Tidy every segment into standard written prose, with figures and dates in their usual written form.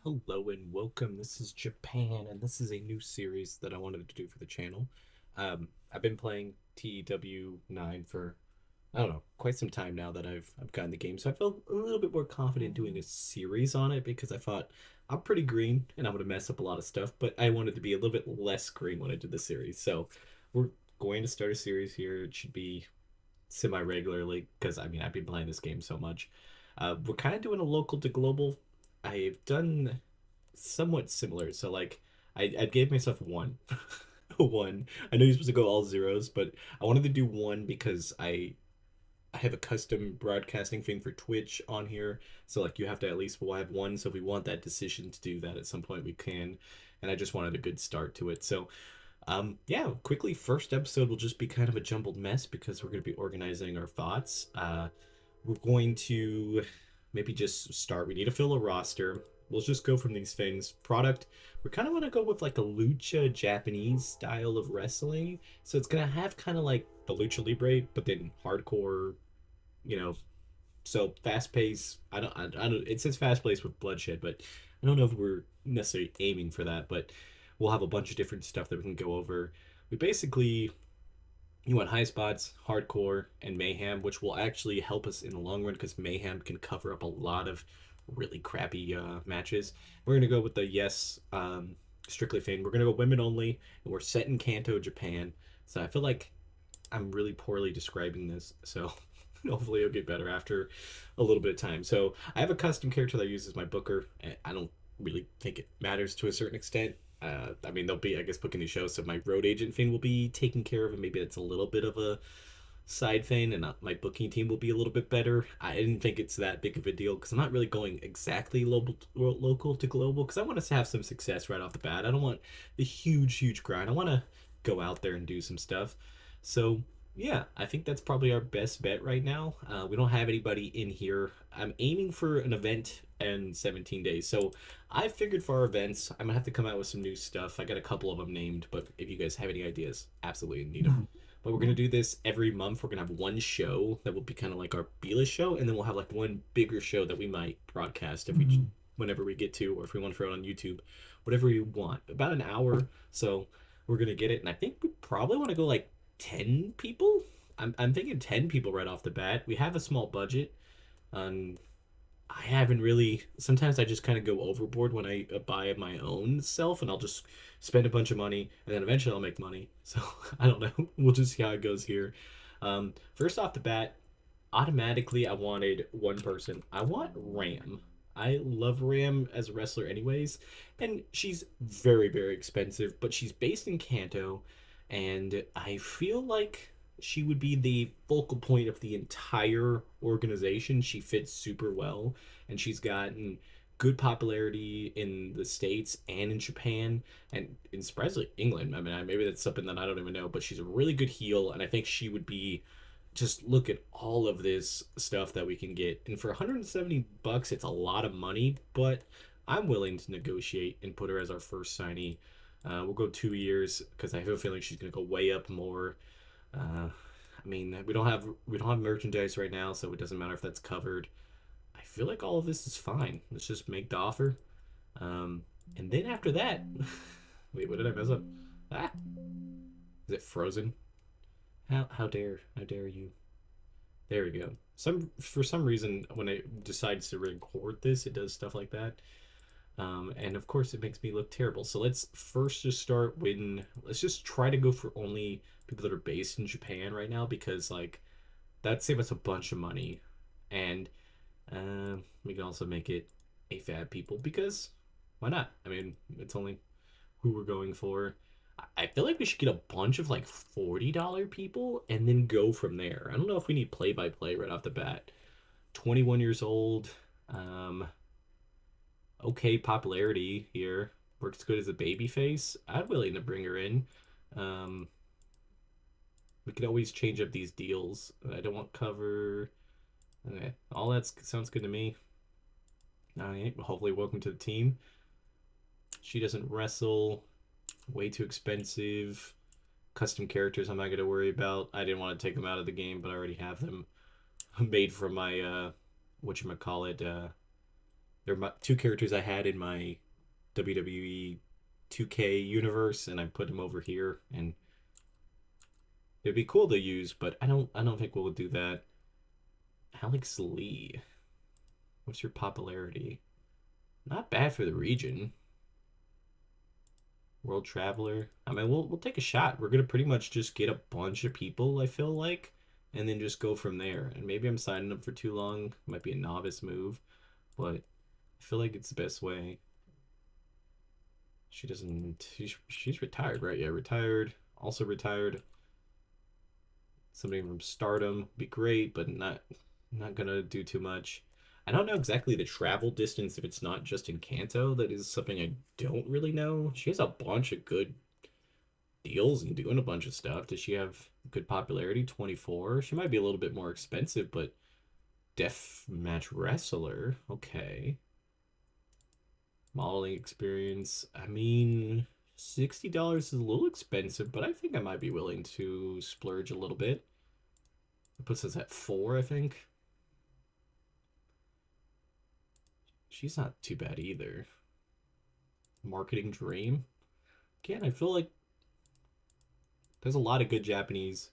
Hello and welcome. This is Japan, and this is a new series that I wanted to do for the channel. I've been playing TEW IX for I don't know quite some time now that I've gotten the game, so I felt a little bit more confident doing a series on it because I thought I'm pretty green and I'm gonna mess up a lot of stuff, but I wanted to be a little bit less green when I did the series. So we're going to start a series here. It should be semi regularly because I mean I've been playing this game so much. We're kind of doing a local to global. I've done somewhat similar. So like I gave myself one. One. I know you're supposed to go all zeros, but I wanted to do one because I have a custom broadcasting thing for Twitch on here. So like you have to at least we'll have one. So if we want that decision to do that at some point we can. And I just wanted a good start to it. So yeah, quickly first episode will just be kind of a jumbled mess because we're gonna be organizing our thoughts. We're going to maybe just start. We need to fill a roster. We'll just go from these things. Product, we kind of want to go with like a lucha Japanese style of wrestling. So it's gonna have kind of like the lucha libre, but then hardcore, you know. So fast pace. I don't. It says fast pace with bloodshed, but I don't know if we're necessarily aiming for that. But we'll have a bunch of different stuff that we can go over. We basically you want high spots, hardcore, and mayhem, which will actually help us in the long run because mayhem can cover up a lot of really crappy matches. We're gonna go with the yes, strictly thing. We're gonna go women only, and we're set in Kanto, Japan. So I feel like I'm really poorly describing this. So hopefully it'll get better after a little bit of time. So I have a custom character that I use as my booker. And I don't really think it matters to a certain extent. I mean, they'll be, I guess, booking these shows, so my road agent thing will be taken care of, and maybe it's a little bit of a side thing, and my booking team will be a little bit better. I didn't think it's that big of a deal because I'm not really going exactly local to global because I want us to have some success right off the bat. I don't want the huge grind. I want to go out there and do some stuff. So yeah, I think that's probably our best bet right now. We don't have anybody in here. I'm aiming for an event in 17 days. So I figured for our events, I'm gonna have to come out with some new stuff. I got a couple of them named, but if you guys have any ideas, absolutely need them. But we're gonna do this every month. We're gonna have one show that will be kind of like our B-list show, and then we'll have like one bigger show that we might broadcast if we whenever we get to, or if we want to throw it on YouTube, whatever you want. About an hour, so we're gonna get it, and I think we probably want to go like 10 people. I'm thinking 10 people right off the bat. We have a small budget. Um, I haven't really. Sometimes I just kind of go overboard when I buy my own self, and I'll just spend a bunch of money, and then eventually I'll make money. So I don't know. We'll just see how it goes here. First off the bat, automatically I wanted one person. I want Ram. I love Ram as a wrestler, anyways, and she's very expensive, but she's based in Kanto, and I feel like she would be the focal point of the entire organization. She fits super well, and she's gotten good popularity in the States and in Japan and in surprisingly England. I mean, maybe that's something that I don't even know, but she's a really good heel, and I think she would be just look at all of this stuff that we can get. And for 170 bucks, it's a lot of money, but I'm willing to negotiate and put her as our first signee. We'll go 2 years because I have a feeling she's gonna go way up more. I mean, we don't have merchandise right now, so it doesn't matter if that's covered. I feel like all of this is fine. Let's just make the offer. Um, and then after that, wait, what did I mess up? Ah, is it frozen? How dare you? There we go. Some for some reason when I decide to record this, it does stuff like that. And of course, it makes me look terrible. So let's first just start when let's just try to go for only people that are based in Japan right now because like that'd save us a bunch of money, and we can also make it AFAB people because why not? I mean, it's only who we're going for. I feel like we should get a bunch of like $40 people and then go from there. I don't know if we need play by play right off the bat. 21 years old. Um, okay popularity here. Works good as a baby face. I'm willing to bring her in. Um, we could always change up these deals. I don't want cover. Okay, all that sounds good to me. All right, hopefully, welcome to the team. She doesn't wrestle. Way too expensive. Custom characters I'm not going to worry about. I didn't want to take them out of the game, but I already have them made from my, whatchamacallit, They're my two characters I had in my WWE 2K universe, and I put them over here, and it'd be cool to use, but I don't think we'll do that. Alex Lee, what's your popularity? Not bad for the region. World Traveler. I mean, we'll take a shot. We're gonna pretty much just get a bunch of people, I feel like, and then just go from there. And maybe I'm signing up for too long. Might be a novice move, but I feel like it's the best way. She doesn't. She's retired, right? Yeah, retired. Also retired. Somebody from Stardom would be great, but not gonna do too much. I don't know exactly the travel distance if it's not just in Kanto. That is something I don't really know. She has a bunch of good deals and doing a bunch of stuff. Does she have good popularity? 24. She might be a little bit more expensive, but death match wrestler. Okay. Modeling experience. I mean, $60 is a little expensive, but I think I might be willing to splurge a little bit. It puts us at 4, I think. She's not too bad either. Marketing dream. Again, I feel like there's a lot of good Japanese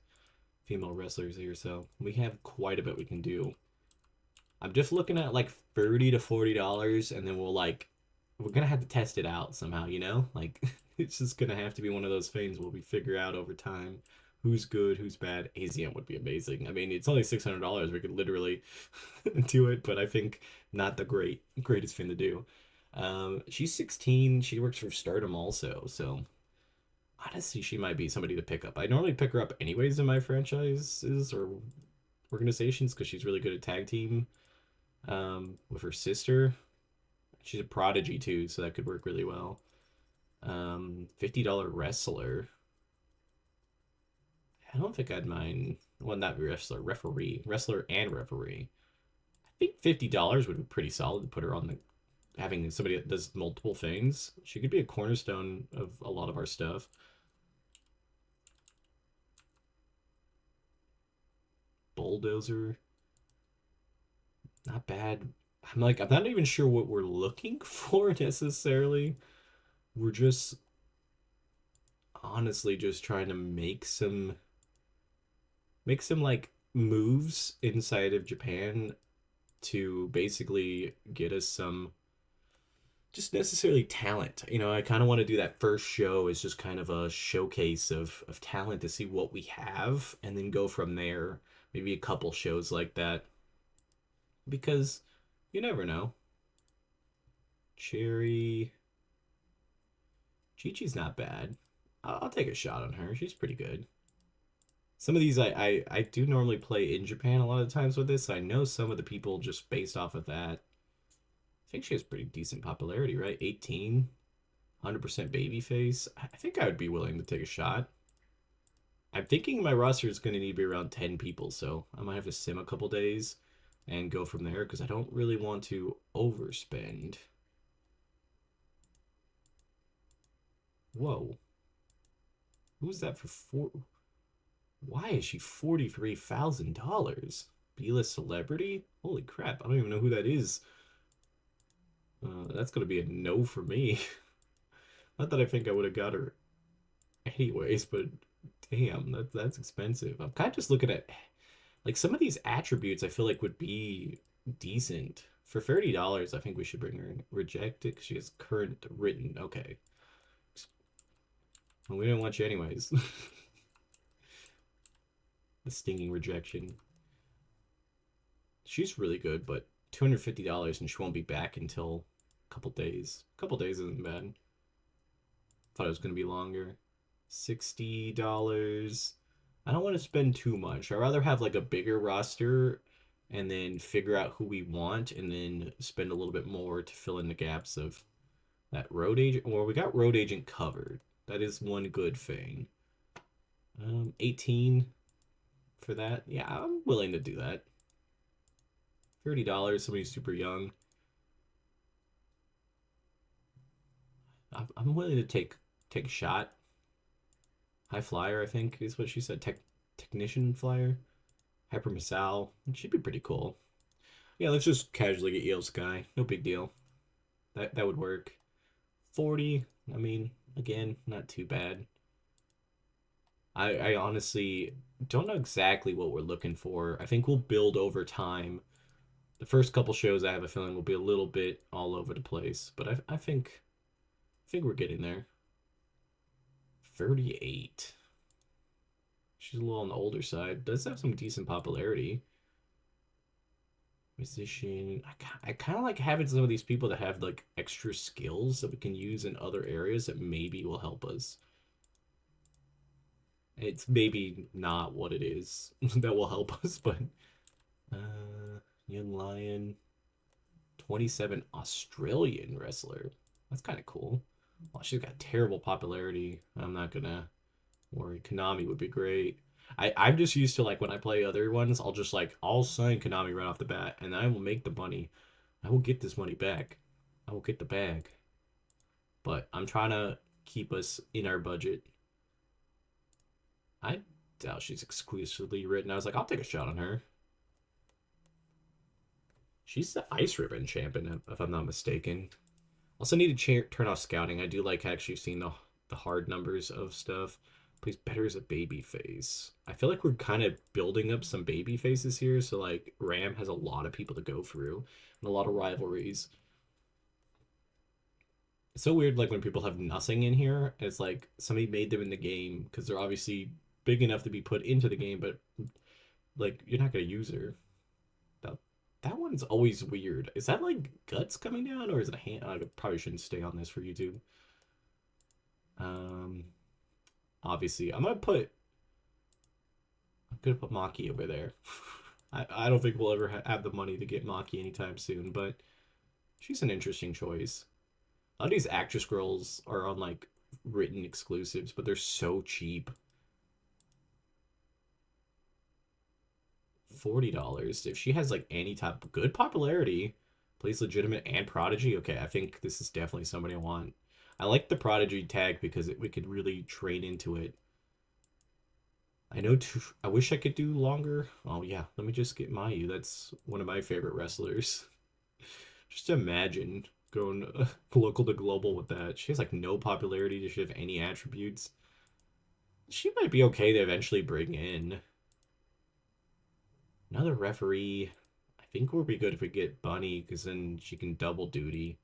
female wrestlers here, so we have quite a bit we can do. I'm just looking at like $30 to $40, and then we're gonna have to test it out somehow, you know? Like it's just gonna have to be one of those things where we figure out over time who's good, who's bad. AZM would be amazing. I mean, it's only $600. We could literally do it, but I think not the greatest thing to do. She's 16. She works for Stardom also, so honestly, she might be somebody to pick up. I normally pick her up anyways in my franchises or organizations because she's really good at tag team with her sister. She's a prodigy too, so that could work really well. $50 wrestler. I don't think I'd mind. Well, not wrestler, referee, wrestler and referee. I think $50 would be pretty solid to put her on the having somebody that does multiple things. She could be a cornerstone of a lot of our stuff. Bulldozer. Not bad. I'm not even sure what we're looking for necessarily. We're just honestly just trying to make some like moves inside of Japan to basically get us some just necessarily talent. I kind of want to do that first show as just kind of a showcase of talent to see what we have and then go from there. Maybe a couple shows like that because you never know. Cherry. Chi-Chi's not bad. I'll take a shot on her. She's pretty good. Some of these I do normally play in Japan a lot of times with this. So I know some of the people just based off of that. I think she has pretty decent popularity, right? 18, 100% babyface. I think I would be willing to take a shot. I'm thinking my roster is going to need to be around 10 people, so I might have to sim a couple days and go from there because I don't really want to overspend. Whoa. Who's that for 4? Why is she $43,000? B-list celebrity? Holy crap, I don't even know who that is. That's gonna be a no for me. Not that I think I would have got her anyways, but damn, that's expensive. I'm kind of just looking at like some of these attributes I feel like would be decent. For $30, I think we should bring her in. Reject it because she has current written. Okay. Well, we didn't want you anyways. The stinging rejection. She's really good, but $250 and she won't be back until a couple days. A couple days isn't bad. Thought it was going to be longer. $60. I don't want to spend too much. I'd rather have like a bigger roster and then figure out who we want and then spend a little bit more to fill in the gaps of that road agent. Well, we got road agent covered. That is one good thing. 18 for that. Yeah, I'm willing to do that. $30, somebody super young. I'm willing to take a shot. High flyer, I think, is what she said. Technician flyer. Hyper Missile. It should be pretty cool. Yeah, let's just casually get Yale Sky. No big deal. That would work. 40, I mean, again, not too bad. I honestly don't know exactly what we're looking for. I think we'll build over time. The first couple shows I have a feeling will be a little bit all over the place, but I think we're getting there. 38. She's a little on the older side. Does have some decent popularity. Musician. I kind of like having some of these people that have like extra skills that we can use in other areas that maybe will help us. It's maybe not what it is that will help us, but Young Lion, 27 Australian wrestler. That's kind of cool. Well, she's got terrible popularity. I'm not gonna worry. Konami would be great. I'm just used to like when I play other ones, I'll sign Konami right off the bat, and I will make the money. I will get this money back. I will get the bag. But I'm trying to keep us in our budget. I doubt she's exclusively written. I was like, I'll take a shot on her. She's the Ice Ribbon champion, if I'm not mistaken. Also, need to turn off scouting. I do like actually seeing the hard numbers of stuff. Plays better as a baby face. I feel like we're kind of building up some baby faces here. So like Ram has a lot of people to go through and a lot of rivalries. It's so weird like when people have nothing in here. It's like somebody made them in the game because they're obviously big enough to be put into the game, but like you're not gonna use her. That that one's always weird. Is that like guts coming down or is it a hand? I probably shouldn't stay on this for YouTube. Um, obviously I'm gonna put Maki over there. I don't think we'll ever have the money to get Maki anytime soon, but she's an interesting choice. A lot of these actress girls are on like written exclusives, but they're so cheap. $40. If she has like any type of good popularity, plays legitimate and Prodigy, okay, I think this is definitely somebody I want. I like the Prodigy tag because we could really train into it. I know I wish I could do longer. Oh yeah, let me just get Mayu. That's one of my favorite wrestlers. Just imagine going local to global with that. She has like no popularity. Does she have any attributes? She might be okay to eventually bring in another referee. I think we'll be good if we get Bunny because then she can double duty.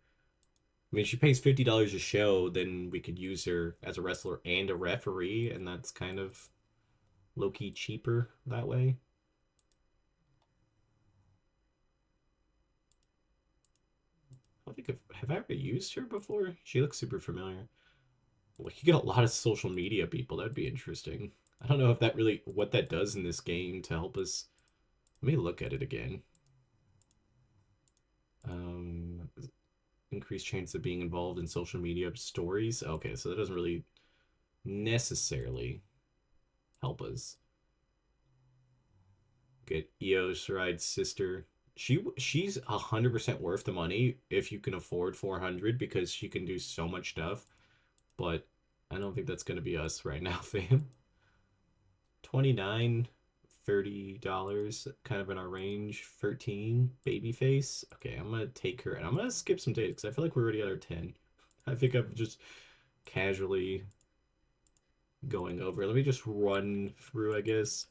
I mean, she pays $50 a show, then we could use her as a wrestler and a referee, and that's kind of low key cheaper that way. I don't think have I ever used her before? She looks super familiar. We could get a lot of social media people. That'd be interesting. I don't know if that really what that does in this game to help us. Let me look at it again. Um, Increased chance of being involved in social media stories. Okay, so that doesn't really necessarily help us. Get Io Shirai's sister. She's 100% worth the money if you can afford 400 because she can do so much stuff. But I don't think that's gonna be us right now, fam. 29, $30, kind of in our range. 13, babyface. Okay, I'm gonna take her and I'm gonna skip some dates because I feel like we're already at our 10. I think I'm just casually going over. Let me just run through, I guess.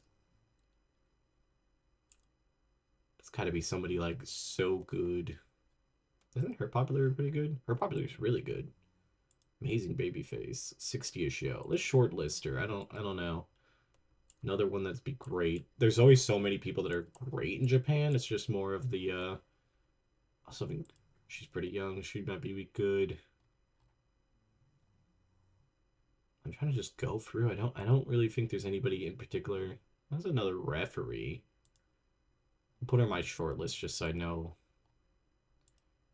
It's gotta be somebody like so good. Isn't her popularity pretty good? Her popularity is really good. Amazing baby face. 60 a show. Let's shortlist her. I don't know. Another one that'd be great. There's always so many people that are great in Japan. It's just more of the also think she's pretty young. She might be good. I'm trying to just go through. I don't really think there's anybody in particular. That's another referee. I'll put her on my short list just so I know.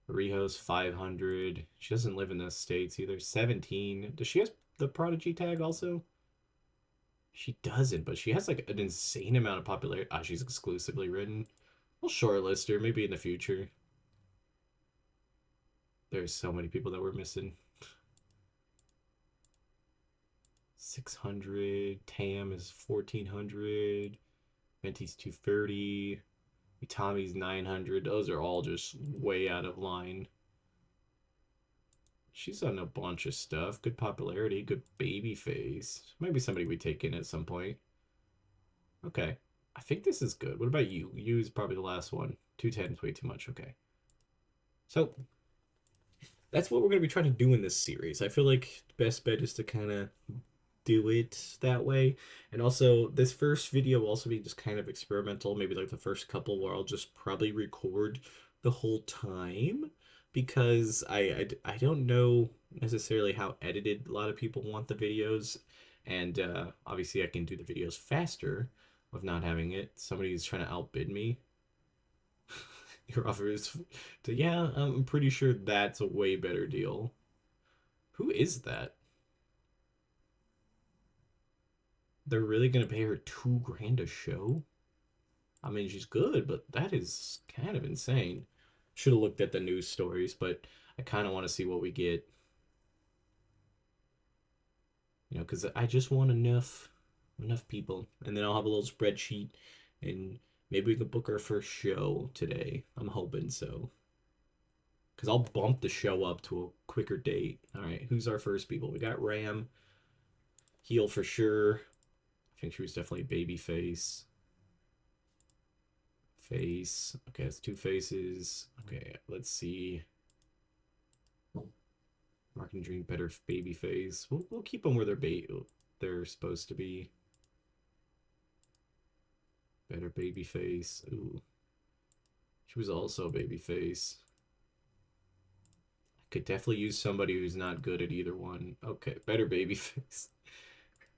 Riho's 500. She doesn't live in the States either. 17. Does she have the Prodigy tag also? She doesn't, but she has like an insane amount of popularity. Ah, she's exclusively written. We'll shortlist her maybe in the future. There's so many people that we're missing. 600. Tam is 1400. Venti's 230. Itami's 900. Those are all just way out of line. She's on a bunch of stuff. Good popularity, good baby face. Maybe somebody we take in at some point. Okay. I think this is good. What about you? You is probably the last one. 210 is way too much. Okay. So that's what we're going to be trying to do in this series. I feel like the best bet is to kind of do it that way. And also, this first video will also be just kind of experimental. Maybe like the first couple where I'll just probably record the whole time because I don't know necessarily how edited a lot of people want the videos. And obviously, I can do the videos faster with not having it. Somebody's trying to outbid me. Your offer is to, yeah, I'm pretty sure that's a way better deal. Who is that? They're really gonna pay her 2 grand a show? I mean, she's good, but that is kind of insane. Should have looked at the news stories, but I kind of want to see what we get. You know, because I just want enough people, and then I'll have a little spreadsheet, and maybe we can book our first show today. I'm hoping so. Because I'll bump the show up to a quicker date. All right, who's our first people? We got Ram, heel for sure. I think she was definitely baby face. Face. Okay, that's 2 faces. Okay, let's see. Marketing Dream, better baby face. We'll keep them where they're supposed to be. Better baby face. Ooh. She was also a baby face. I could definitely use somebody who's not good at either one. Okay, better baby face.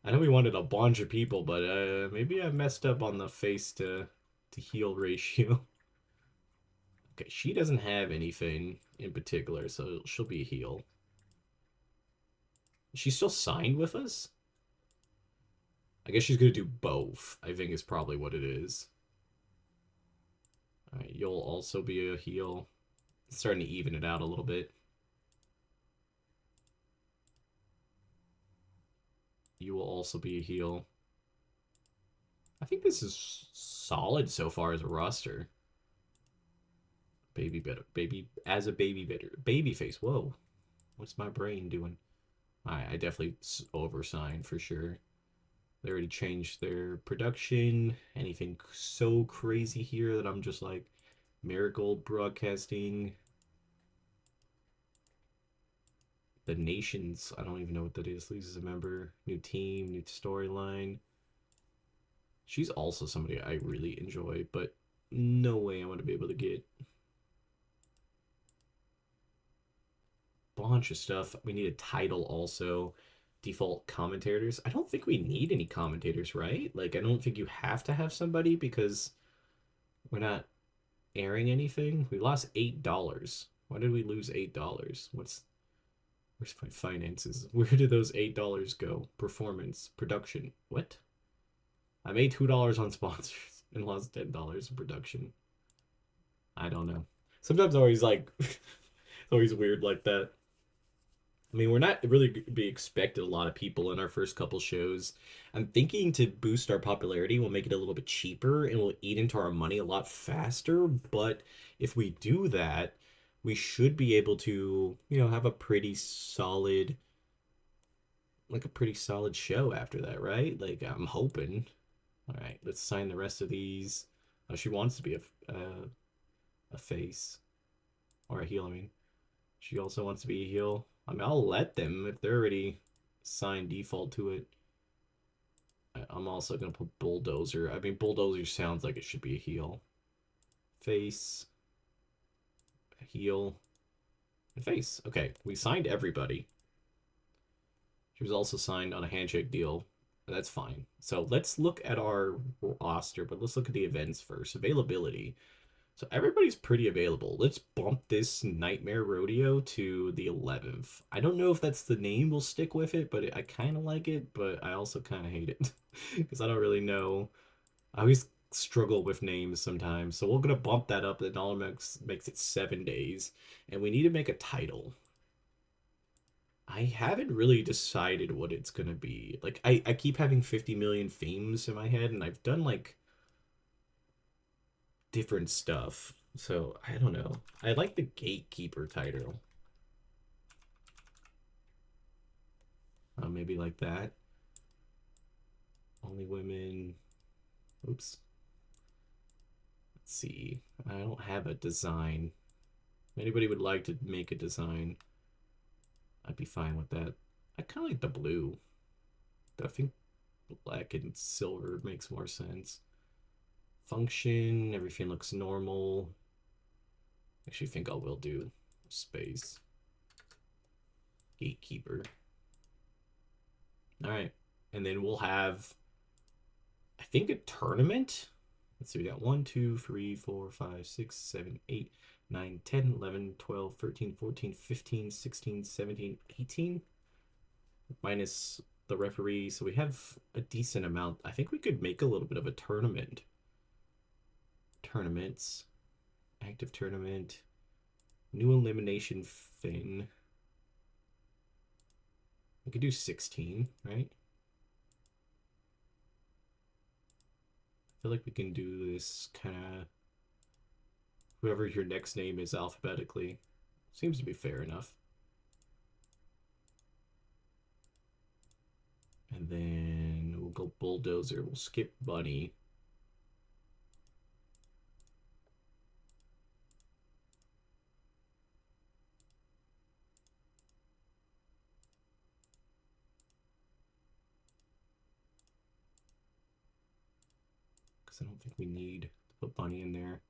I know we wanted a bunch of people, but maybe I messed up on the face to heel ratio. Okay, she doesn't have anything in particular, so she'll be a heel. She's still signed with us? I guess she's gonna do both, I think is probably what it is. Alright, you'll also be a heel. It's starting to even it out a little bit. You will also be a heel. I think this is solid so far as a roster. Baby better. Baby as a baby better. Baby face. Whoa. What's my brain doing? I definitely oversigned for sure. They already changed their production. Anything so crazy here that I'm just like Marigold Broadcasting. The Nations. I don't even know what that is. Loses a member. New team. New storyline. She's also somebody I really enjoy, but no way I want to be able to get a bunch of stuff. We need a title also. Default commentators. I don't think we need any commentators, right? Like, I don't think you have to have somebody because we're not airing anything. We lost $8. Why did we lose $8? Where's my finances? Where did those $8 go? Performance, production. What? I made $2 on sponsors and lost $10 in production. I don't know. Sometimes I'm always like, it's always weird like that. I mean, we're not really be expected a lot of people in our first couple shows. I'm thinking to boost our popularity, we'll make it a little bit cheaper and we'll eat into our money a lot faster. But if we do that, we should be able to, have a pretty solid, like a pretty solid show after that, right? Like, I'm hoping. All right, let's sign the rest of these. Oh, she wants to be a face or a heel. I mean, she also wants to be a heel. I mean, I'll let them if they're already signed default to it. I'm also gonna put Bulldozer. I mean, Bulldozer sounds like it should be a heel. Face, a heel, and face. Okay, we signed everybody. She was also signed on a handshake deal. That's fine. So let's look at our roster, but let's look at the events first. Availability. So everybody's pretty available. Let's bump this Nightmare Rodeo to the 11th. I don't know if that's the name we'll stick with it, but I kind of like it, but I also kind of hate it because I don't really know. I always struggle with names sometimes. So we're going to bump that up. The dollar makes it 7 days, and we need to make a title. I haven't really decided what it's going to be. Like, I keep having 50 million themes in my head, and I've done like different stuff. So I don't know. I like the gatekeeper title. maybe like that. Only women. Oops. Let's see. I don't have a design. If anybody would like to make a design, I'd be fine with that. I kind of like the blue. I think black and silver makes more sense. Function, everything looks normal. Actually, think I will do space. Gatekeeper. All right. And then we'll have, I think, a tournament. Let's see, we got 1, 2, 3, 4, 5, 6, 7, 8, 9, 10, 11, 12, 13, 14, 15, 16, 17, 18. Minus the referee. So we have a decent amount. I think we could make a little bit of a tournament. Tournaments. Active tournament. New elimination fin. We could do 16, right? I feel like we can do this kind of whoever your next name is alphabetically. Seems to be fair enough. And then we'll go bulldozer. We'll skip bunny. Because I don't think we need to put bunny in there.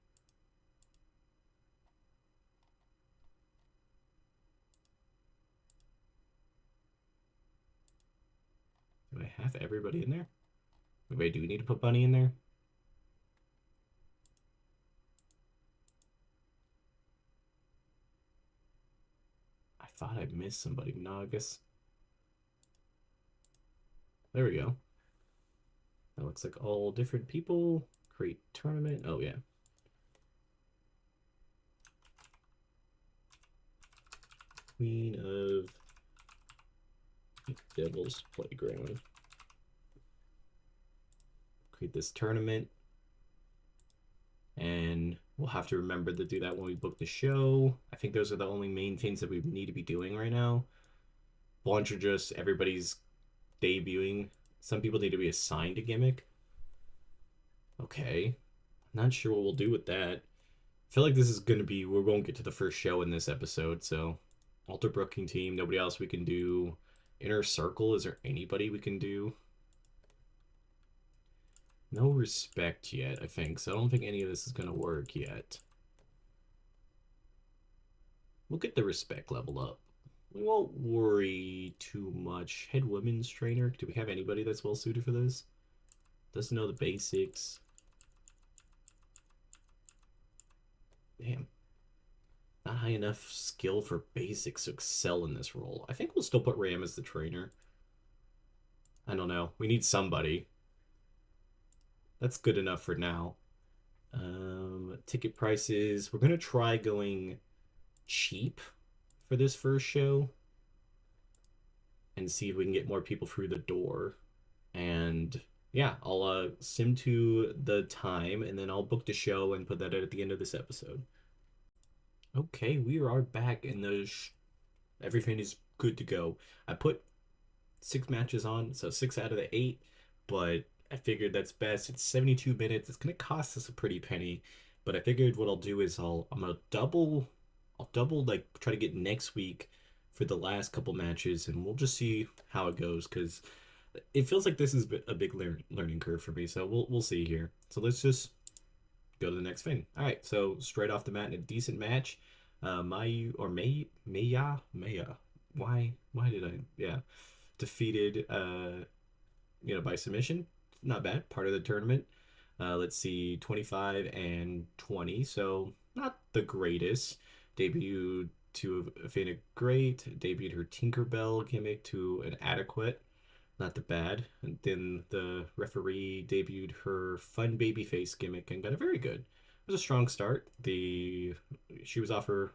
Do I have everybody in there? Maybe I do need to put bunny in there. I thought I missed somebody. No, I guess. There we go. That looks like all different people. Create tournament. Oh, yeah. Queen of Devil's Playground. Create this tournament. And we'll have to remember to do that when we book the show. I think those are the only main things that we need to be doing right now. Bunch are just everybody's debuting. Some people need to be assigned a gimmick. Okay. Not sure what we'll do with that. I feel like this is going to be, we won't get to the first show in this episode, so Alter Brooking team, nobody else we can do. Inner Circle, is there anybody we can do? No respect yet, I think, so I don't think any of this is going to work yet. We'll get the respect level up. We won't worry too much. Head women's trainer, do we have anybody that's well suited for this? Doesn't know the basics. Damn. Not high enough skill for basics to excel in this role. I think we'll still put Ram as the trainer. I don't know. We need somebody. That's good enough for now. Ticket prices. We're going to try going cheap for this first show and see if we can get more people through the door. And yeah, I'll sim to the time and then I'll book the show and put that at the end of this episode. Okay, we are back and everything is good to go. I put 6 matches on, so 6 out of the 8, but I figured that's best. It's 72 minutes. It's gonna cost us a pretty penny, but I figured what I'll do is I'm gonna double like try to get next week for the last couple matches, and we'll just see how it goes because it feels like this is a big learning curve for me. So we'll see here. So let's just go to the next thing. All right, so straight off the mat in a decent match, Mayu or Maya. Why did I defeated by submission. Not bad. Part of the tournament. Let's see, 25 and 20. So not the greatest. Debuted to Athena great. Debuted her Tinkerbell gimmick to an adequate. Not the bad. And then the referee debuted her fun babyface gimmick and got a very good. It was a strong start. She was off her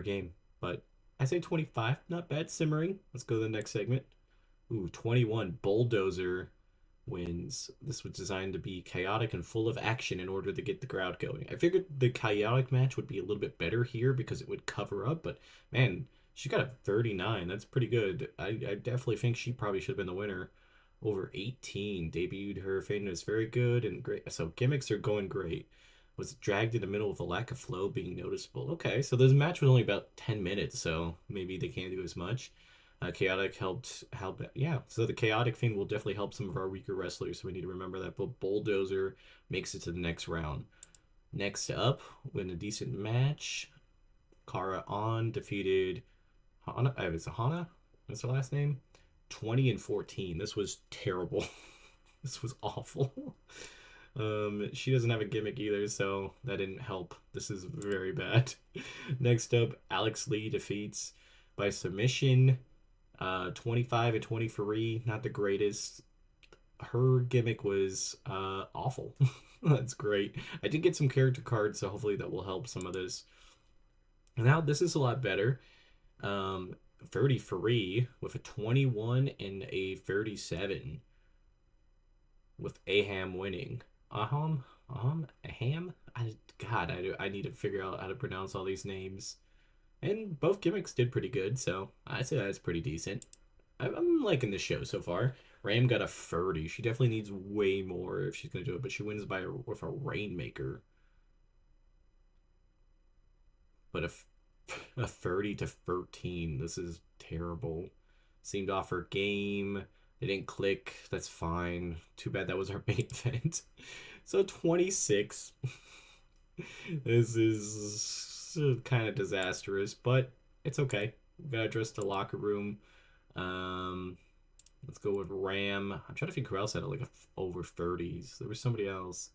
game, but I say 25, not bad. Simmering. Let's go to the next segment. Ooh, 21. Bulldozer wins. This was designed to be chaotic and full of action in order to get the crowd going. I figured the chaotic match would be a little bit better here because it would cover up, but man, She got a 39. That's pretty good. I definitely think she probably should have been the winner. Over 18. Debuted her fitness very good and great. So gimmicks are going great. Was dragged in the middle with a lack of flow being noticeable. Okay, so this match was only about 10 minutes, so maybe they can't do as much. Chaotic helped help. Yeah, so the chaotic thing will definitely help some of our weaker wrestlers, so we need to remember that. But Bulldozer makes it to the next round. Next up, win a decent match. Kara On defeated Hana. Is it Hana? What's her last name? 20 and 14. This was terrible. This was awful. She doesn't have a gimmick either, so that didn't help. This is very bad. Next up, Alex Lee defeats by submission. 25 and 23. Not the greatest. Her gimmick was awful. That's great. I did get some character cards, so hopefully that will help some of this. Now this is a lot better. Um, 33 with a 21 and a 37 with Aham winning. Aham? I need to figure out how to pronounce all these names. And both gimmicks did pretty good, so I'd say that's pretty decent. I'm liking the show so far. Ram got a 30. She definitely needs way more if she's gonna do it, but she wins with a Rainmaker. But a 30 to 13. This is terrible. Seemed off her game. They didn't click. That's fine. Too bad that was our main event. So 26. This is kind of disastrous, but it's okay. We gotta address the locker room. Um, let's go with Ram. I'm trying to think who else had like over 30s. There was somebody else.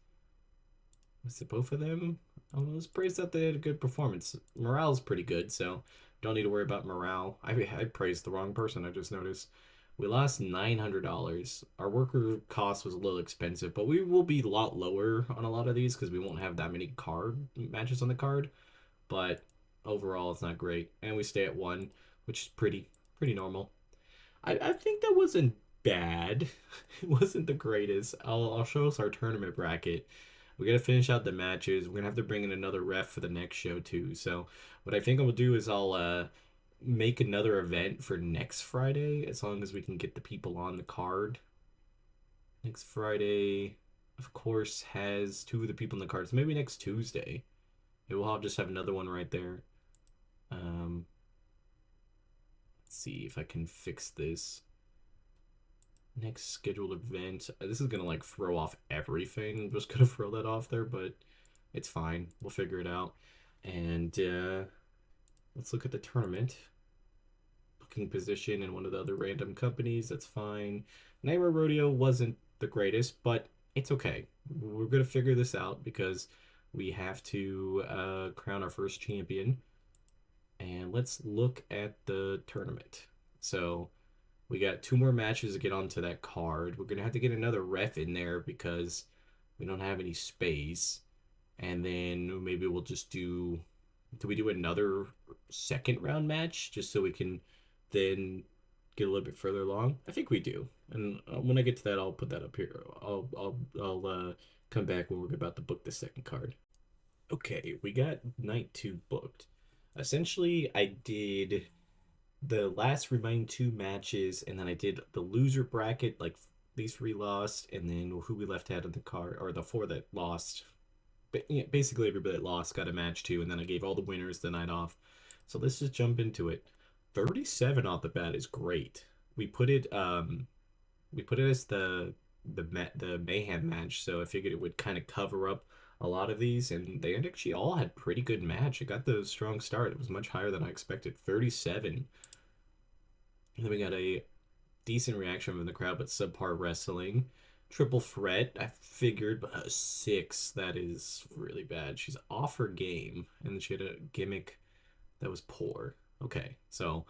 Was it both of them? I was praised that they had a good performance. Morale's pretty good, so don't need to worry about morale. I praised the wrong person, I just noticed. We lost $900. Our worker cost was a little expensive, but we will be a lot lower on a lot of these because we won't have that many card matches on the card. But overall, it's not great. And we stay at 1, which is pretty normal. I think that wasn't bad. It wasn't the greatest. I'll show us our tournament bracket. We gotta finish out the matches. We're gonna have to bring in another ref for the next show too. So what I think I will do is I'll make another event for next Friday, as long as we can get the people on the card. Next Friday, of course, has 2 of the people in the cards. Maybe next Tuesday. It will just have another one right there. Let's see if I can fix this. Next scheduled event. This is gonna like throw off everything. I'm just gonna throw that off there, but it's fine. We'll figure it out. And let's look at the tournament. Booking position in one of the other random companies. That's fine. Nightmare Rodeo wasn't the greatest, but it's okay. We're gonna figure this out because we have to crown our first champion. And let's look at the tournament. So we got 2 more matches to get onto that card. We're going to have to get another ref in there because we don't have any space. And then maybe we'll just do we do another second round match just so we can then get a little bit further along? I think we do. And when I get to that, I'll put that up here. I'll come back when we're about to book the second card. Okay, we got night 2 booked. Essentially, I did the last remaining 2 matches, and then I did the loser bracket, like these 3 lost, and then who we left out of the card, or the 4 that lost. But yeah, basically everybody that lost got a match too, and then I gave all the winners the night off. So let's just jump into it. 37 off the bat is great. We put it as the mayhem match, so I figured it would kind of cover up a lot of these, and they actually all had pretty good match. It got the strong start. It was much higher than I expected. 37. And then we got a decent reaction from the crowd, but subpar wrestling. Triple threat, I figured, but a 6. That is really bad. She's off her game, and she had a gimmick that was poor. Okay, so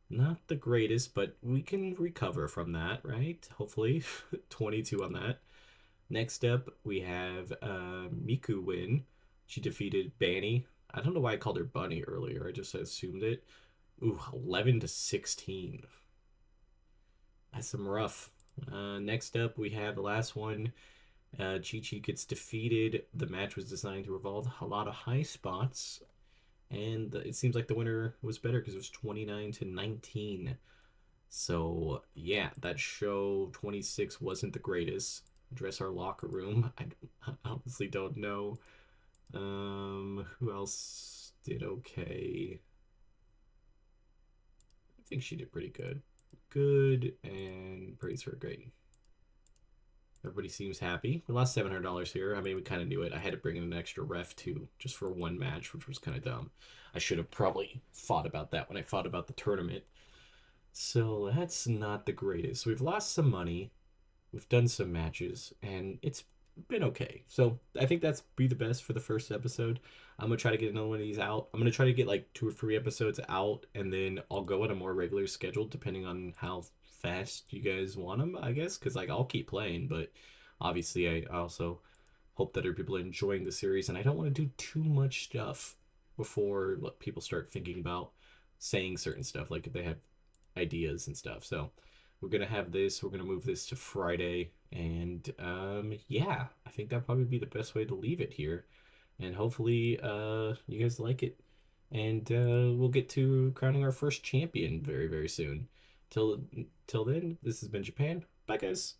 not the greatest, but we can recover from that, right? Hopefully. 22 on that. Next up, we have Miku win. She defeated Banny. I don't know why I called her Bunny earlier. I just assumed it. Ooh, 11 to 16. That's some rough. Next up, we have the last one. Chi Chi gets defeated. The match was designed to involve a lot of high spots. and it seems like the winner was better because it was 29-19. So yeah, that show 26 wasn't the greatest. Dress our locker room. I honestly don't know. Who else did okay? I think she did pretty good. Good and praise her. Great. Everybody seems happy. We lost $700 here. I mean, we kind of knew it. I had to bring in an extra ref too, just for one match, which was kind of dumb. I should have probably thought about that when I thought about the tournament. So that's not the greatest. We've lost some money. We've done some matches, and it's been okay. So I think that's be the best for the first episode. I'm gonna try to get another one of these out. I'm gonna try to get like 2 or 3 episodes out, and then I'll go on a more regular schedule depending on how fast you guys want them. I guess because like I'll keep playing, but obviously I also hope that other people are enjoying the series, and I don't want to do too much stuff before people start thinking about saying certain stuff, like if they have ideas and stuff. So we're gonna have this. We're gonna move this to Friday, and yeah, I think that'd probably be the best way to leave it here. And hopefully, you guys like it, and we'll get to crowning our first champion very, very soon. Till till then, this has been Japan. Bye, guys.